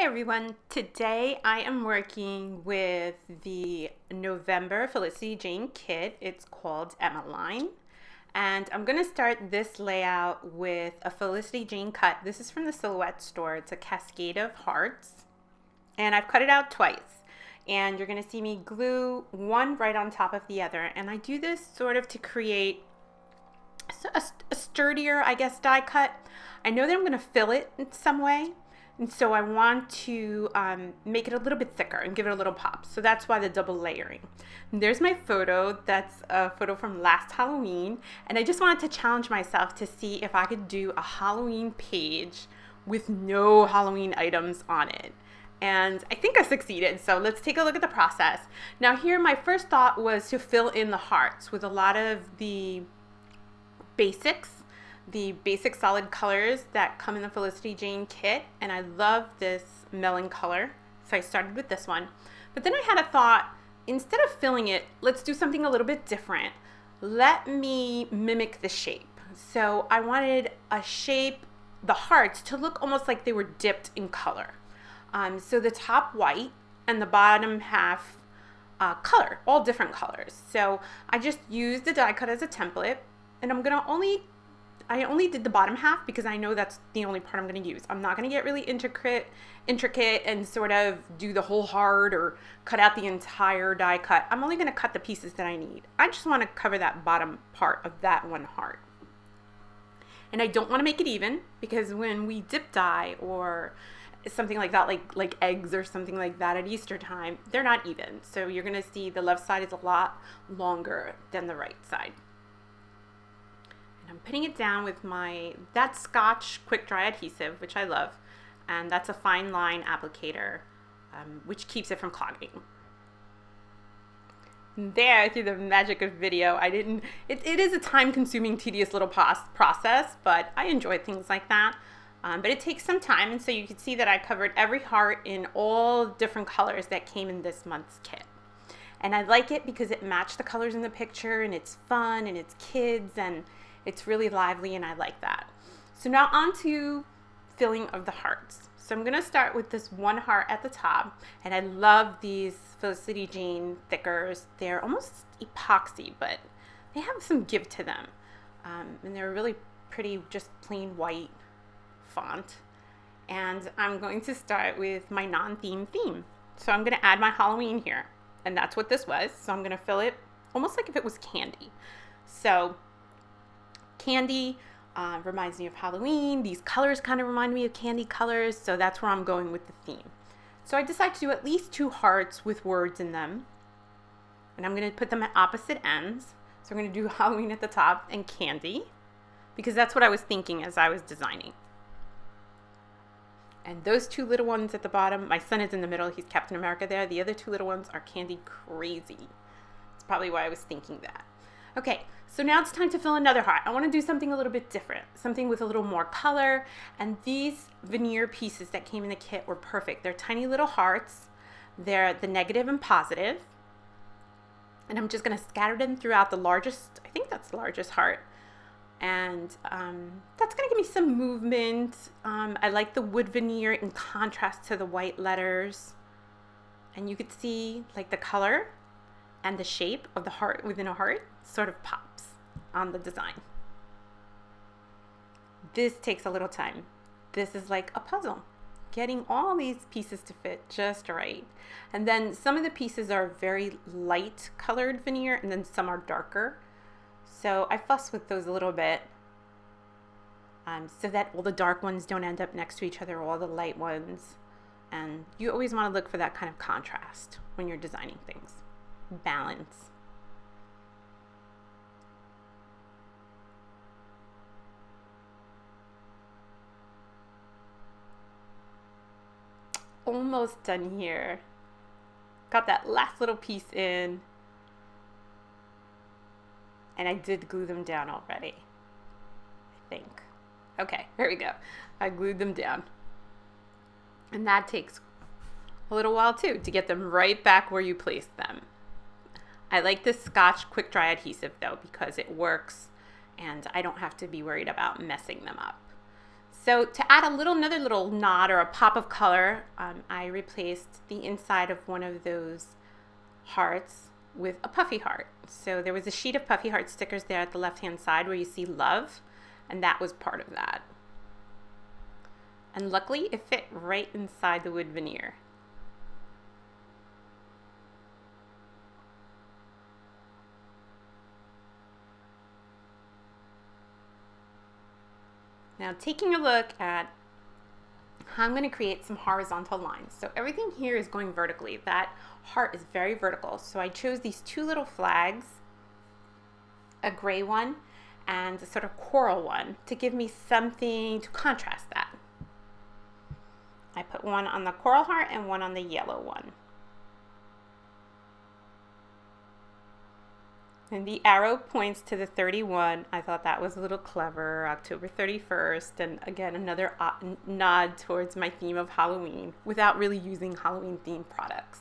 Hey everyone, today I am working with the November Felicity Jane kit. It's called Emmeline. And I'm going to start this layout with a Felicity Jane cut. This is from the Silhouette store. It's a cascade of hearts. And I've cut it out twice. And you're going to see me glue one right on top of the other. And I do this sort of to create a sturdier, I guess, die cut. I know that I'm going to fill it in some way. And so I want to make it a little bit thicker and give it a little pop. So that's why the double layering. And there's my photo. That's a photo from last Halloween. And I just wanted to challenge myself to see if I could do a Halloween page with no Halloween items on it. And I think I succeeded. So let's take a look at the process. Now here, my first thought was to fill in the hearts with a lot of the basics. The basic solid colors that come in the Felicity Jane kit, and I love this melon color, so I started with this one. But then I had a thought, instead of filling it, let's do something a little bit different. Let me mimic the shape. So I wanted a shape, the hearts, to look almost like they were dipped in color. So the top white and the bottom half color, all different colors. So I just used the die cut as a template, and I only did the bottom half because I know that's the only part I'm going to use. I'm not going to get really intricate and sort of do the whole heart or cut out the entire die cut. I'm only going to cut the pieces that I need. I just want to cover that bottom part of that one heart. And I don't want to make it even, because when we dip dye or something like that, like eggs or something like that at Easter time, they're not even. So you're going to see the left side is a lot longer than the right side. I'm putting it down with that Scotch quick dry adhesive, which I love, and that's a fine line applicator, which keeps it from clogging. And there, through the magic of video, it is a time-consuming, tedious little process, but I enjoy things like that. But it takes some time, and so you can see that I covered every heart in all different colors that came in this month's kit. And I like it because it matched the colors in the picture, and it's fun, and it's kids, and it's really lively, and I like that. So now on to filling of the hearts. So I'm going to start with this one heart at the top, and I love these Felicity Jane thickers. They're almost epoxy, but they have some give to them. And they're really pretty, just plain white font. And I'm going to start with my non-theme theme. So I'm going to add my Halloween here, and that's what this was. So I'm going to fill it almost like if it was candy. So candy reminds me of Halloween. These colors kind of remind me of candy colors, so that's where I'm going with the theme. So I decided to do at least 2 hearts with words in them, and I'm going to put them at opposite ends. So I'm going to do Halloween at the top and candy, because that's what I was thinking as I was designing. And those 2 little ones at the bottom, my son is in the middle, he's Captain America there. The other 2 little ones are Candy Crazy. That's probably why I was thinking that. Okay, so now it's time to fill another heart. I want to do something a little bit different, something with a little more color, and these veneer pieces that came in the kit were perfect. They're tiny little hearts. They're the negative and positive, and I'm just going to scatter them throughout the largest, I think that's the largest heart, and that's going to give me some movement. I like the wood veneer in contrast to the white letters, and you could see like the color and the shape of the heart within a heart sort of pops on the design. This takes a little time. This is like a puzzle, getting all these pieces to fit just right. And then some of the pieces are very light colored veneer, and then some are darker. So I fuss with those a little bit, so that all the dark ones don't end up next to each other, all the light ones. And you always want to look for that kind of contrast when you're designing things. Balance. Almost done here. Got that last little piece in, and I did glue them down already, I think. Okay, there we go. I glued them down, and that takes a little while too to get them right back where you placed them. I like this Scotch quick dry adhesive though, because it works and I don't have to be worried about messing them up. So to add another little nod or a pop of color, I replaced the inside of one of those hearts with a puffy heart. So there was a sheet of puffy heart stickers there at the left-hand side where you see love, and that was part of that. And luckily it fit right inside the wood veneer. Now taking a look at how I'm going to create some horizontal lines. So everything here is going vertically. That heart is very vertical. So I chose these two little flags, a gray one and a sort of coral one, to give me something to contrast that. I put one on the coral heart and one on the yellow one. And the arrow points to the 31. I thought that was a little clever, October 31st. And again, another nod towards my theme of Halloween without really using Halloween themed products.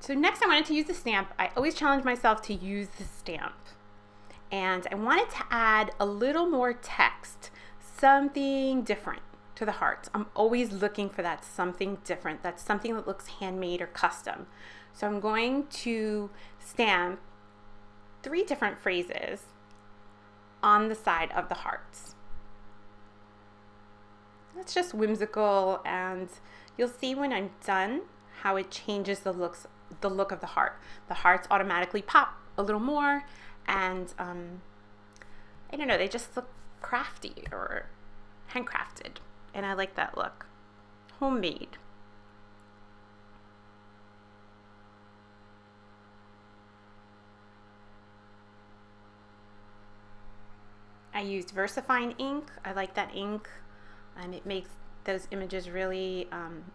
So next I wanted to use the stamp. I always challenge myself to use the stamp. And I wanted to add a little more text, something different to the hearts. I'm always looking for that something different, that's something that looks handmade or custom. So I'm going to stamp 3 different phrases on the side of the hearts. That's just whimsical, and you'll see when I'm done how it changes the look of the heart. The hearts automatically pop a little more, and I don't know, they just look crafty or handcrafted, and I like that look. Homemade. I used VersaFine ink. I like that ink, and it makes those images really,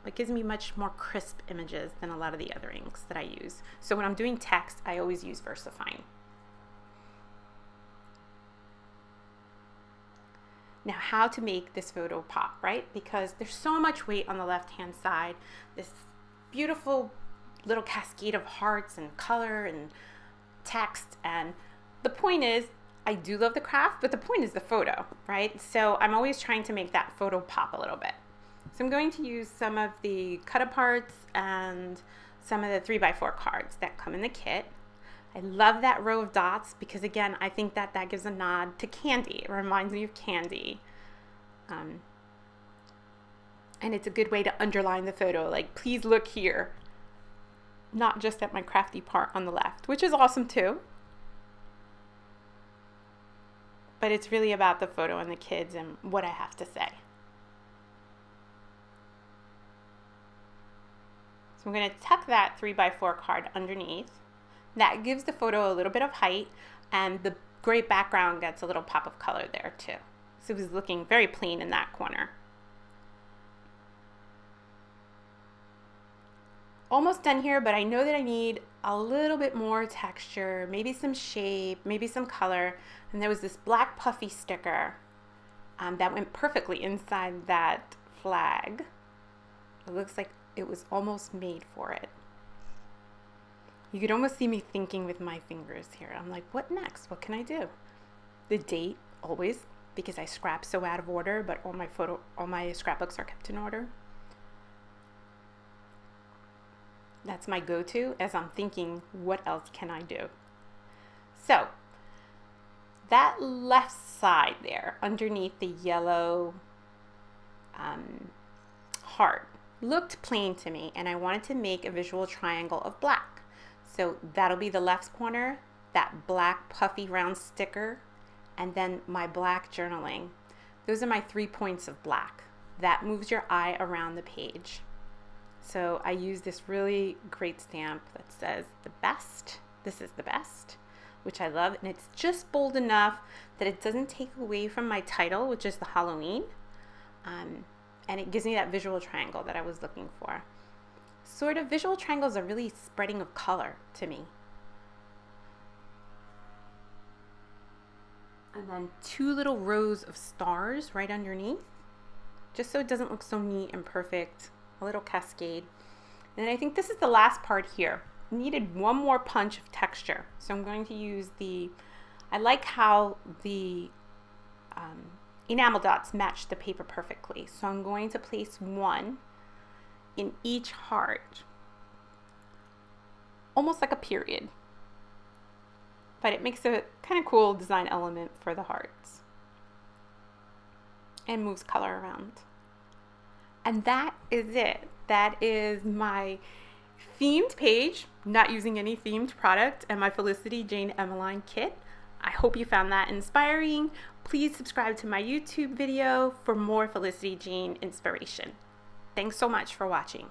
it gives me much more crisp images than a lot of the other inks that I use. So when I'm doing text, I always use VersaFine. Now, how to make this photo pop, right? Because there's so much weight on the left-hand side, this beautiful little cascade of hearts and color and text. And the point is, I do love the craft, but the point is the photo, right? So I'm always trying to make that photo pop a little bit. So I'm going to use some of the cut aparts and some of the 3x4 cards that come in the kit. I love that row of dots because, again, I think that gives a nod to candy. It reminds me of candy. And it's a good way to underline the photo. Like, please look here. Not just at my crafty part on the left, which is awesome too. But it's really about the photo and the kids and what I have to say. So I'm going to tuck that 3x4 card underneath. That gives the photo a little bit of height, and the gray background gets a little pop of color there too. So it was looking very plain in that corner. Almost done here, but I know that I need a little bit more texture, maybe some shape, maybe some color. And there was this black puffy sticker that went perfectly inside that flag. It looks like it was almost made for it. You could almost see me thinking with my fingers here. I'm like, what next? What can I do? The date, always, because I scrap so out of order, but all my scrapbooks are kept in order. That's my go-to as I'm thinking, what else can I do? So that left side there, underneath the yellow heart, looked plain to me, and I wanted to make a visual triangle of black. So that'll be the left corner, that black puffy round sticker, and then my black journaling. Those are my 3 points of black. That moves your eye around the page. So I use this really great stamp that says the best. This is the best, which I love. And it's just bold enough that it doesn't take away from my title, which is the Halloween. And it gives me that visual triangle that I was looking for. Sort of visual triangles are really spreading of color to me. And then 2 little rows of stars right underneath, just so it doesn't look so neat and perfect. A little cascade. And I think this is the last part here. needed one more punch of texture. So I'm going to use I like how the enamel dots match the paper perfectly. So I'm going to place one in each heart, almost like a period. But it makes a kind of cool design element for the hearts and moves color around. And that is it. That is my themed page, not using any themed product, and my Felicity Jane Emmeline kit. I hope you found that inspiring. Please subscribe to my YouTube video for more Felicity Jane inspiration. Thanks so much for watching.